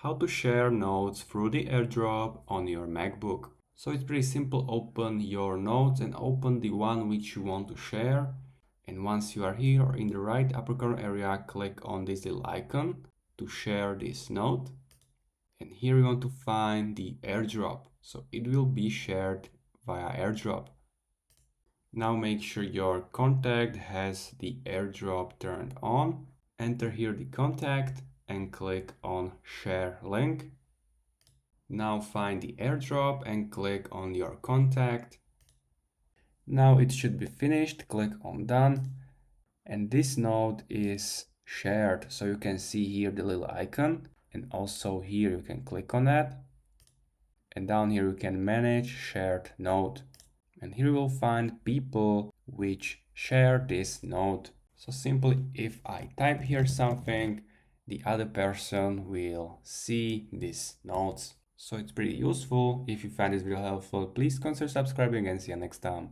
how to share notes through the Airdrop on your MacBook. So it's pretty simple. Open your notes and open the one which you want to share. And once you are here in the right upper corner area, click on this little icon to share this note. And here you want to find the Airdrop. So it will be shared via Airdrop. Now make sure your contact has the Airdrop turned on. Enter here the contact and click on Share Link. Now find the Airdrop and click on your contact. Now it should be finished. Click on Done. And this note is shared. So you can see here the little icon. And also here you can click on that. And down here you can manage shared note. And here you will find people which share this note. So simply if I type here something, the other person will see these notes. So it's pretty useful. If you find this video helpful, please consider subscribing and see you next time.